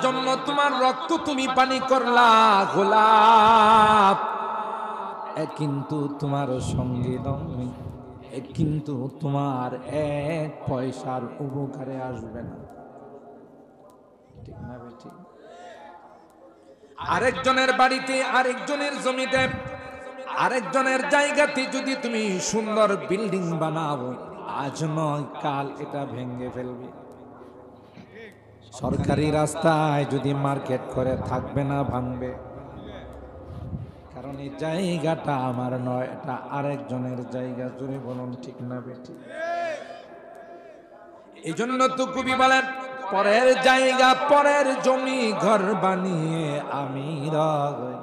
জন্য তোমার রক্ত তুমি পানি করলা গোলাপ, কিন্তু তোমার সঙ্গে নয়, কিন্তু তোমার এক পয়সার উপকারে আসবে না। ঠিক না বেটি? আরেকজনের বাড়িতে, আরেকজনের জমিতে, আরেকজনের জায়গাতে যদি তুমি সুন্দর বিল্ডিং বানাও, আজ নয় কাল এটা ভেঙে ফেলবে। সরকারি রাস্তায় যদি মার্কেট করে থাকবে না, ভাঙবে। কারণ এই জায়গাটা আমার নয়, এটা আরেকজনের জায়গা। জোরে বলুন ঠিক না বেটি? এই জন্য তো কবি বলেন, পরের জায়গা পরের জমি ঘর বানিয়ে আমি রই,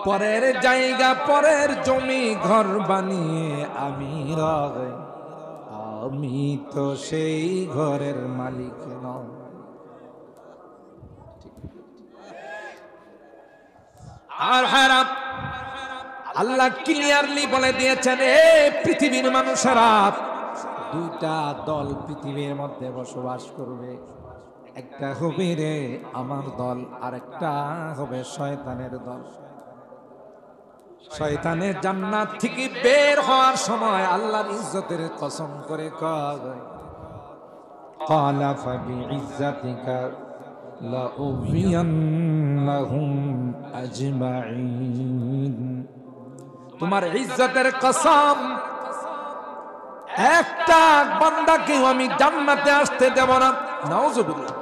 পরের জায়গা পরের জমি ঘর বানিয়ে আমি রই, আমি তো সেই ঘরের মালিক নই। আর হারাম আল্লাহ ক্লিয়ারলি বলে দিয়েছেন, এ পৃথিবীর মানুষেরা, দুইটা দল পৃথিবীর মধ্যে বসবাস করবে। একটা হবে রে আমার দল, আর একটা হবে শয়তানের দল। শয়তানের জান্নাত থেকে বের হওয়ার সময় আল্লাহর ইজ্জতের কসম করে কয়, ক্বালা ফাবিইজ্জাতিকা লাউযিয়ান্নাহুম আজমাইন। তোমার ইজ্জতের কসম, একটা বান্দাকে আমি জান্নাতে আসতে দেব না। নাউযুবিল্লাহ।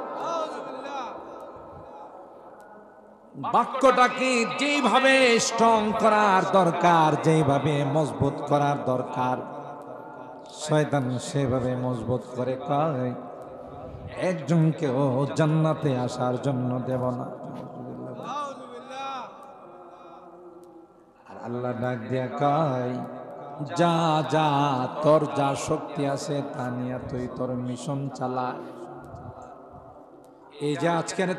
বাক্যটাকে যেভাবে স্ট্রং করার দরকার, যেভাবে মজবুত করার দরকার, শয়তান সেভাবে মজবুত করে কয়, একজনকেও জান্নাতে আসার জন্য দেব না। আর আল্লাহ ডাক দিয়া কয়, যা যা তোর যা শক্তি আছে তা নিয়ে তুই তোর মিশন চালা। এই যে আজকের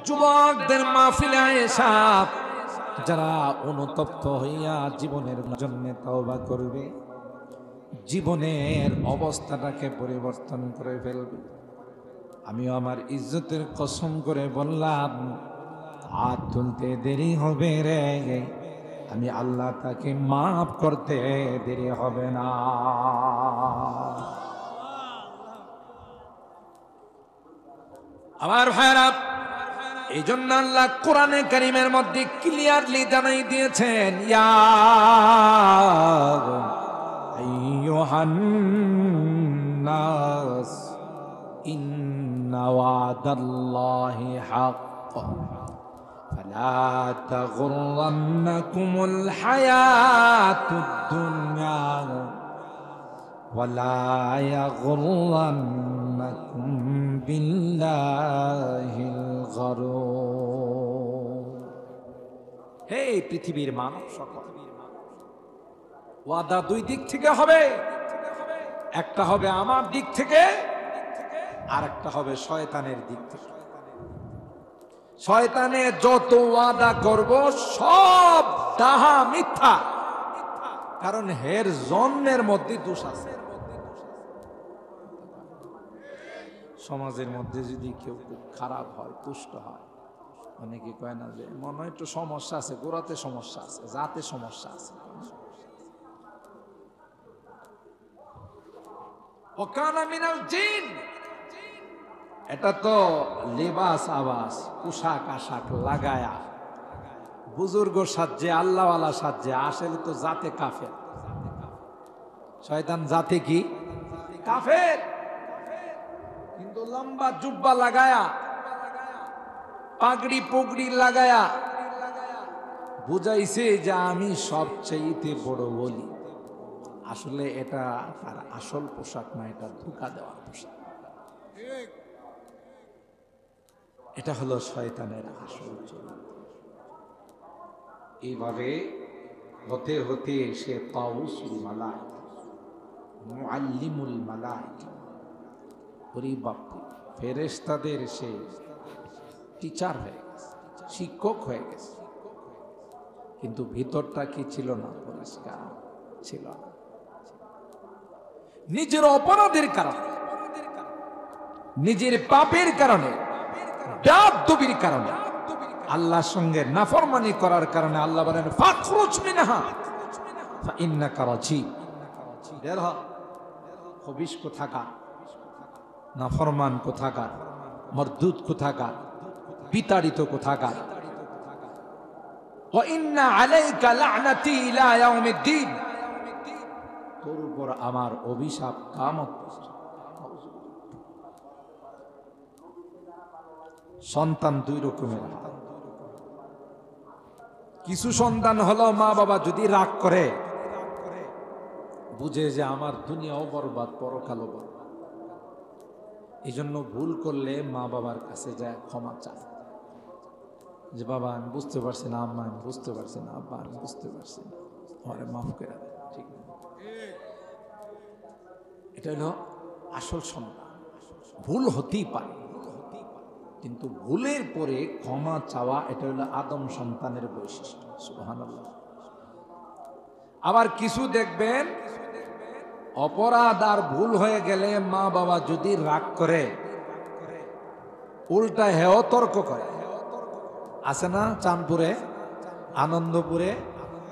যুবকদের মাহফিলে এসা যারা অনুতপ্ত হইয়া জীবনের জন্য তওবা করবে, জীবনের অবস্থাটাকে পরিবর্তন করে ফেলবে, আমিও আমার ইজ্জতের কসম করে বললাম, হাত তুলতে দেরি হবে রে, আমি আল্লাহ তাকে মাফ করতে দেরি হবে না। আমার ভাইরা, এই জন্য আল্লাহ কোরআনে কারীমের মধ্যে ক্লিয়ারলি জানাই দিয়েছেন, ইয়া আইয়ুহান নাস ইন্না ওয়াদাল্লাহি হাক্ক ফালা তাগুররান্নাকুমুল হায়াতুদ দুনিয়া ওয়ালা ইয়াগুররান্নাকুম বিল্লাহিল গরুর। হে পৃথিবীর মানব সকল, ওয়াদা দুই দিক থেকে হবে। একটা হবে আমার দিক থেকে, আর একটা হবে শয়তানের দিক থেকে। শয়তানের যত ওয়াদা করব সব ডাহা মিথ্যা, কারণ হের জন্মের মধ্যে দোষ আছে। সমাজের মধ্যে যদি কেউ খুব খারাপ হয়, তুষ্ট হয়, অনেকে কয় না যে মনে হয় একটু সমস্যা আছে, গোড়াতে সমস্যা আছে, জাতে সমস্যা আছে। ওয়াকানা মিনাল জিন, এটা তো লেবাস আবাস, পোশাক আশাক লাগায়া বুজুর্গ সাজে, আল্লাহওয়ালা সাজে, আসলে তো জাতে কাফের। শয়তান জাতে কি? কাফের। কিন্তু লম্বা জুব্বা লাগায়া, পাগড়ি পুগড়ি লাগায়া বুঝাইছে যে আমি সবচেয়ে বড় বলি। আসলে এটা তার আসল পোশাক না, এটা ধোঁকা দেওয়ার পোশাক। এটা হলো শয়তানের আসল চরিত্র। এইভাবে হতে হতে সে তাউসুল মালাইকা, মুআল্লিমুল মালাইকা, ফেরেশতাদের সে টিচার হয়ে গেছে, শিক্ষক হয়ে গেছে। কিন্তু ভিতরটা কি ছিল না? পরিষ্কার ছিল না। নিজের অপরাধের কারণে, নিজের পাপের কারণে বেয়াদবির কারণে, আল্লাহর সঙ্গে নাফরমানি করার কারণে আল্লাহ বলেন ফাখরুজ মিনহা ফাইন্নাকা রাজিম। বের হ, খবিশ কোথাকার, নাফরমান কোথাকার, মরদুদ কোথাকার, বিতাড়িত কোথাকার। ওয়া ইন্না আলাইকা লা'নাতি ইলা ইয়াউমিদ্দিন, তোর উপর আমার অভিশাপ কিয়ামত পর্যন্ত। সন্তান দুই রকমের, কিছু সন্তান হলো মা বাবা যদি রাগ করে বুঝে যে আমার দুনিয়াও বরবাদ পরকালও বরবাদ, এই জন্য ভুল করলে মা বাবার কাছে যায় ক্ষমা চায় যে বাবা আমি বুঝতে পারছি না, আম্মা আমি বুঝতে পারছি না, আব্বা আমি বুঝতে পারছি না, আমারে মাফ করে দেন। ঠিক না? এটা হলো আসল সন্তান। ভুল হতেই পারে, কিন্তু ভুলের পরে ক্ষমা চাওয়া এটা হলো আদম সন্তানের বৈশিষ্ট্য। সুবহানাল্লাহ। আবার কিছু দেখবেন অপরাধ আর ভুল হয়ে গেলে মা বাবা যদি রাগ করে উল্টা হেও তর্ক করে। আছে না চাঁদপুরে, আনন্দপুরে,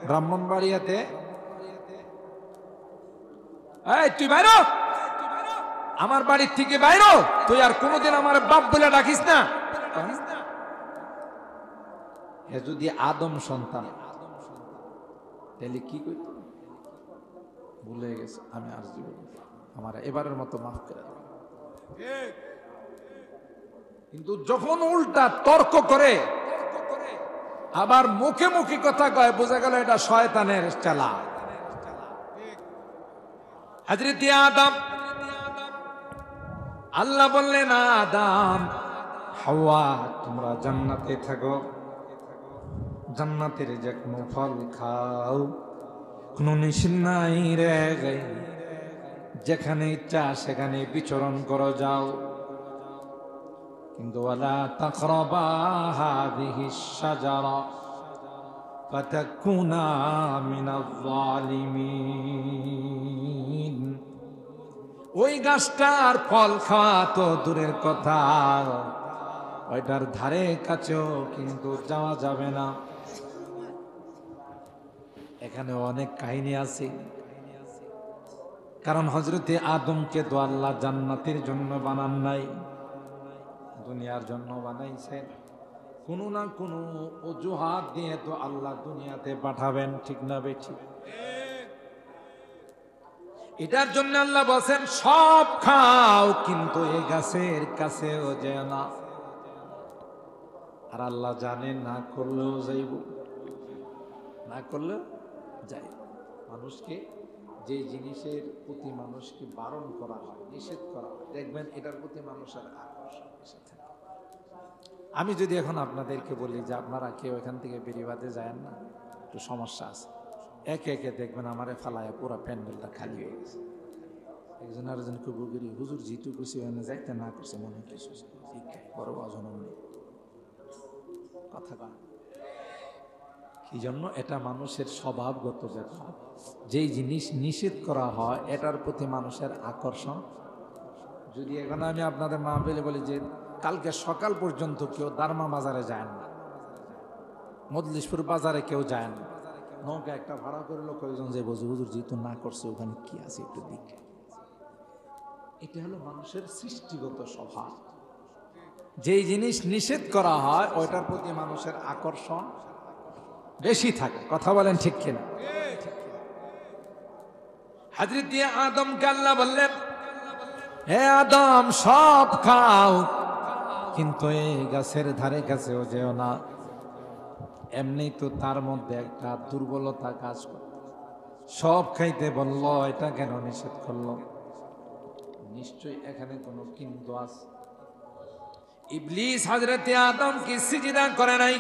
ব্রাহ্মণবাড়িয়াতে, এই তুই বাইরো, আমার বাড়ির থেকে বাইরো, তুই আর কোনোদিন আমার বাপ বলে ডাকিস না। এ যদি আদম সন্তান তাহলে কি করত? ভুলে গেছে, আমি আর জীবন আমার এবারের মতো মাফ করে দাও। কিন্তু যখন উল্টা তর্ক করে আবার মুখে মুখে কথা কয়, বোঝা গেল এটা শয়তানের চালা। হযরত আদম, আল্লাহ বললেন আদম হাওয়া তোমরা জান্নাতে থাকো, জান্নাতের যে কোনো ফল খাও, কোনো নিষেধ নাই রে, যেখানে ইচ্ছা সেখানে বিচরণ করো যাও, কিন্তু ওয়ালা তাকরাবা হাযিহিশ শাজারা ফাতাকুনা মিনাজ জালিমিন। ওই গাছটার ফল খাওয়া তো দূরের কথা, ওইটার ধারে কাছেও কিন্তু যাওয়া যাবে না। এখানে অনেক কাহিনী আছে, কারণ হযরতে আদমকে তো আল্লাহ জান্নাতের জন্য বানান নাই, দুনিয়ার জন্য বানাইছেন। কোনো না কোনো অজুহাত দিয়ে তো আল্লাহ দুনিয়াতে পাঠাবেন, ঠিক না বেঠি? এটার জন্য আল্লাহ বলেন সব খাও, কিন্তু এই গাছের কাছেও যেও না। আর আল্লাহ জানে না করলেও যাইব, না করলেও যাই। মানুষকে যে জিনিসের প্রতি মানুষকে বারণ করা হয়, নিষেধ করা হয়, দেখবেন এটার প্রতি মানুষের আকর্ষণ এসে থাকে। আমি যদি এখন আপনাদেরকে বলি যে আপনারা কেউ এখান থেকে বেরিবাদে যায় না, একটু সমস্যা আছে, একে একে দেখবেন আমারে ফালায় পুরো প্যান্ডেলটা খালি হয়ে গেছে। একজন আরেকজনকে বুগিরি হুজুর জিতু খুশি হয়ে যাইতে না করছে মনে কিছু বড় অজনম নেই কথা কয়। কি জন্য? এটা মানুষের স্বভাবগত ব্যাপার। যেই জিনিস নিষেধ করা হয় এটার প্রতি মানুষের আকর্ষণ। যদি এখন আমি আপনাদের মা পেলে বলি যে কালকে সকাল পর্যন্ত কেউ দারমা বাজারে যায় না, মজলিশপুর বাজারে কেউ যায় না, নৌকা একটা ভাড়া করলো, কয়েকজন যে বলছে হুজুর জিতু না করছে ওখানে কি আছে একটু দেখে। এটা হলো মানুষের সৃষ্টিগত স্বভাব। যেই জিনিস নিষেধ করা হয় ওইটার প্রতি মানুষের আকর্ষণ বেশি থাকে। কথা বলেন ঠিক কিনা? হযরত আদমকে আল্লাহ বললেন হে আদম সব খাও, কিন্তু এই গাছের ধারে কাছেও যেও না। এমনি তো তার মধ্যে একটা দুর্বলতা কাজ করে, সব খাইতে বলল, এটা কেন নিষেধ করলো? নিশ্চয়ই এখানে কোনো কিন্তু আছে। ইবলিস হযরত আদমকে সিজদা করে নাই,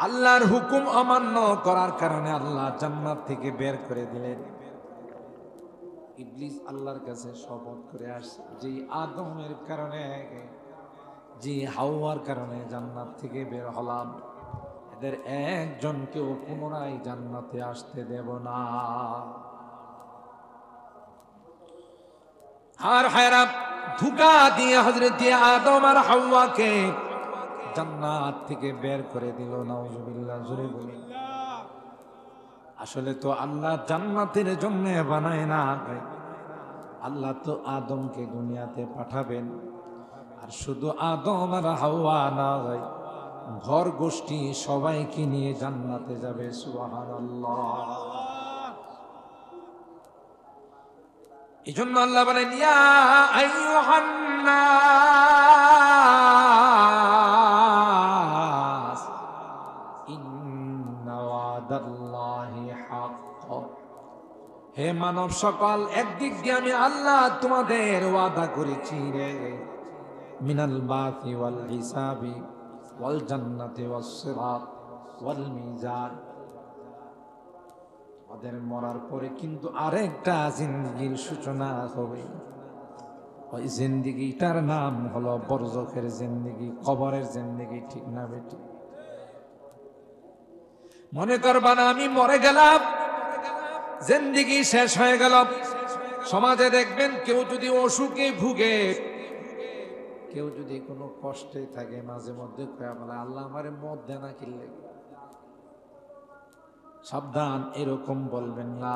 আল্লাহর হুকুম অমান্য করার কারণে আল্লাহ জান্নাত থেকে বের করে দিলেন। ইবলিস আল্লাহর কাছে শপথ করে আসছে, যে আদমের কারণে, যে হাওয়ার কারণে জান্নাত থেকে বের হলাম, এদের একজনকেও পুনরায় জান্নাতে আসতে দেব না। আর হায়রা ধোঁকা দিয়ে হযরত আদম আর হাওয়াকে জান্নাত থেকে বের করে দিল। নাউজুবিল্লাহ, জোরে বলুন। আসলে তো আল্লাহ জান্নাতের জন্য বানায় না, আল্লাহ তো আদমকে দুনিয়াতে পাঠাবেন। আর শুধু আদম আর হাওয়া না, ঘর গোষ্ঠী সবাইকে নিয়ে জান্নাতে যাবে। সুবহানাল্লাহ। এই জন্য আল্লাহ বলেন, ইয়া আইয়ুহান নাস ইন্না ওয়াদাল্লাহি হক। হে মানব সকল, একদিক দিয়ে আমি আল্লাহ তোমাদের ওয়াদা করেছি রে, মিনাল বাসি ওয়াল হিসাবি ওয়াল জান্নাতি ওয়াস সিরাত ওয়াল মিজান। ওদের মরার পরে কিন্তু আরেকটা জিন্দেগির সূচনা হবে। ওই জিন্দেগিটার নাম হলো বরজখের জিন্দেগি, কবরের জিন্দেগি। ঠিক না বেটি? মনে করবা না আমি মরে গেলাম, জিন্দেগি শেষ হয়ে গেল। সমাজে দেখবেন কেউ যদি অসুখে ভুগে, কেউ যদি কোনো কষ্টে থাকে, মাঝে মধ্যে বলে আল্লাহ আমারে মত দেয় না কিনলে। সাবধান, এরকম বলবেন না,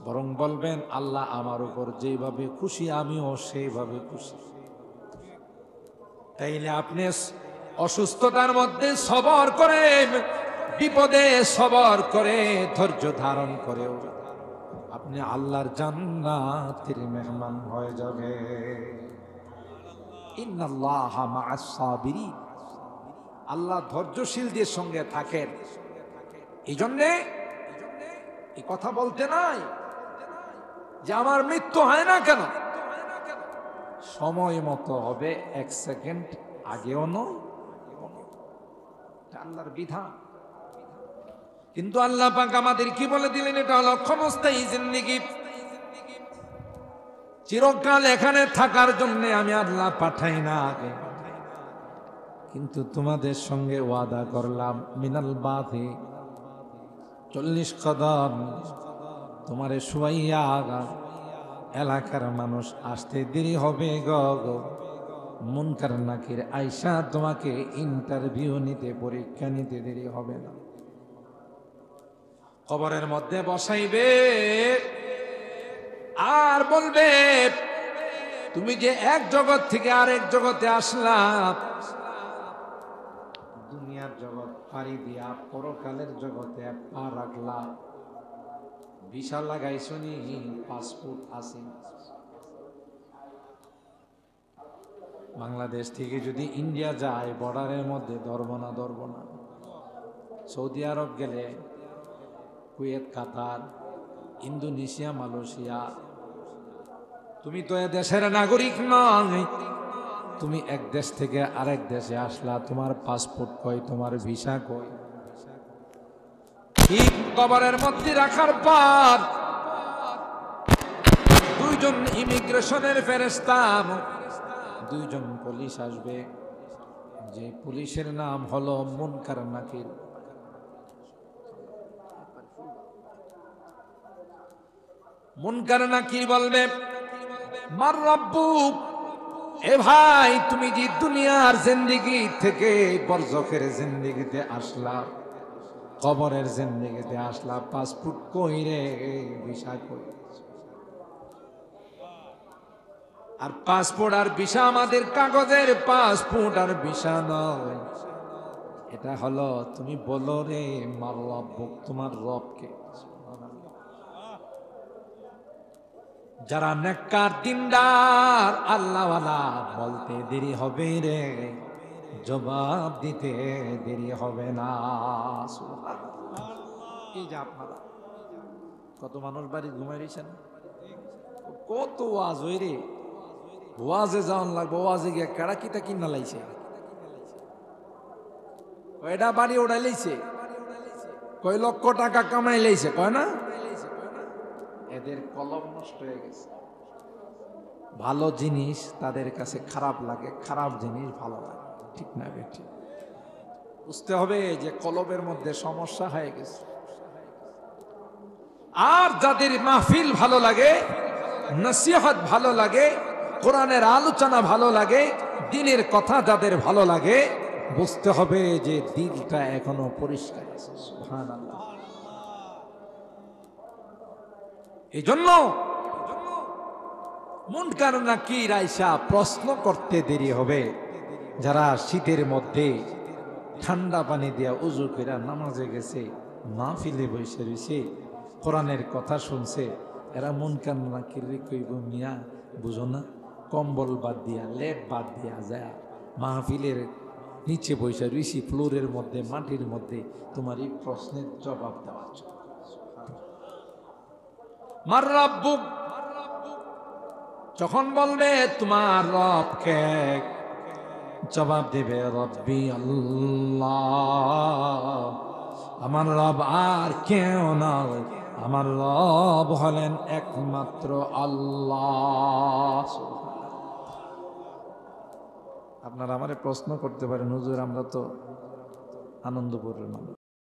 বরং বলবেন আল্লাহ আমার উপর যেভাবে খুশি আমিও সেইভাবে খুশি। তাইলে আপনি অসুস্থতার মধ্যে সবর করে, বিপদে সবর করে, ধৈর্য ধারণ করেও আপনি আল্লাহর জান্নাতের মেহমান হয়ে যাবে। ইন্নাল্লাহা মা'আস সাবিরিন। আল্লাহ ধৈর্যশীলদের সঙ্গে থাকেন। এই জন্যে এই কথা বলতে নাই যে আমার মৃত্যু হয় না কেন, সময় মতো হবে, এক সেকেন্ড আগেও নয়, আল্লাহর বিধান। কিন্তু আল্লাহ পাক আমাদের কি বলে দিলেন, এটা হলো ক্ষণস্থায়ী জিন্দেগি, চিরকাল এখানে থাকার জন্য আমি আল্লাহ পাঠাই না। কিন্তু তোমাদের সঙ্গে ওয়াদা করলাম, মিনাল বাথি 40 কদম তোমারে শুয়াইয়া এলাকার মানুষ আসতে দেরি হবে গো। মুনকার নাকির আয়সা তোমাকে ইন্টারভিউ নিতে, পরীক্ষা নিতে দেরি হবে না। কবরের মধ্যে বসাইবে আর বলবে তুমি যে এক জগৎ থেকে আরেক জগতে আসলা, দুনিয়ার জগৎ পাড়ি দিয়া পরকালের জগতে পা রাখলা, ভিসা লাগাইছনি, পাসপোর্ট আছে। বাংলাদেশ থেকে যদি ইন্ডিয়া যায়, বর্ডারের মধ্যে ধরবো না। সৌদি আরব গেলে, কুয়েত, কাতার, ইন্দোনেশিয়া, মালয়েশিয়া, তুমি তো এ দেশের নাগরিক নয়, তুমি এক দেশ থেকে আরেক দেশে আসলা, তোমার পাসপোর্ট কই, তোমার ভিসা কই? ঠিক কবরের মধ্যে রাখার পর দুইজন ইমিগ্রেশনের ফেরেশতা, দুইজন পুলিশ আসবে, যে পুলিশের নাম হলো মুনকার নাকির। মুনকার নাকির বলবে, মার রব্বুক, এ ভাই তুমি যে দুনিয়ার জিন্দেগি থেকে বরজখের জিন্দেগিতে আসলা, কবরের জিন্দেগিতে আসলা, পাসপোর্ট কই রে, ভিসা কই? আর পাসপোর্ট আর ভিসা আমাদের কাগজের পাসপোর্ট আর ভিসা নয়, এটা হলো, তুমি বলো রে মার রব্বুক, তোমার রবকে। যারা নেককার দিনদার আল্লাহওয়ালা, বলতে দেরি হবে রে, জবাব দিতে দেরি হবে না। এই যে আপনারা কত মানুষ বাড়ি ঘুমাই রয়েছেন, কত ওয়াজ হই রে, ওয়াজে যাওয়ান লাগবো, ওয়াজে গিয়ে কেড়া কিতা কিনা লাইছে, এটা বাড়ি ওড়াই লাইছে, কয় লক্ষ টাকা কামাই লাইছে, কয় না? এদের কলম নষ্ট হয়ে গেছে। ভালো জিনিস তাদের কাছে খারাপ লাগে, খারাপ জিনিস ভালো লাগে। ঠিক না বেঠিক? বুঝতে হবে যে কলবের মধ্যে সমস্যা হয়ে গেছে। আর যাদের মাহফিল ভালো লাগে, নসিহত ভালো লাগে, কোরআনের আলোচনা ভালো লাগে, দিনের কথা যাদের ভালো লাগে, বুঝতে হবে যে দিলটা এখনো পরিষ্কার আছে। সুবহানাল্লাহ। এই জন্য মুনকার নাকির আইসা প্রশ্ন করতে দেরি হবে। যারা শীতের মধ্যে ঠান্ডা পানি দিয়া উজু করে নামাজে গেছে, মাহফিলে বসে রয়েছে, কোরআনের কথা শুনছে, এরা মুনকার নাকির কইব, মিয়া বুঝো না, কম্বল বাদ দিয়া লেপ বাদ দিয়া যায় মাহফিলের নিচে বসে রয়েছি, ফ্লোরের মধ্যে, মাটির মধ্যে, তোমার এই প্রশ্নের জবাব দেওয়ার জন্য। মার রাব্বুক, যখন বলবে তোমার রব কে, জবাব দেবে রব্বি আল্লাহ, আমার রব আর কেউ নয়, আমার রব হলেন একমাত্র আল্লাহ। আপনারা আমারে প্রশ্ন করতে পারেন, হুজুর আমরা তো আনন্দপুরের মানুষ,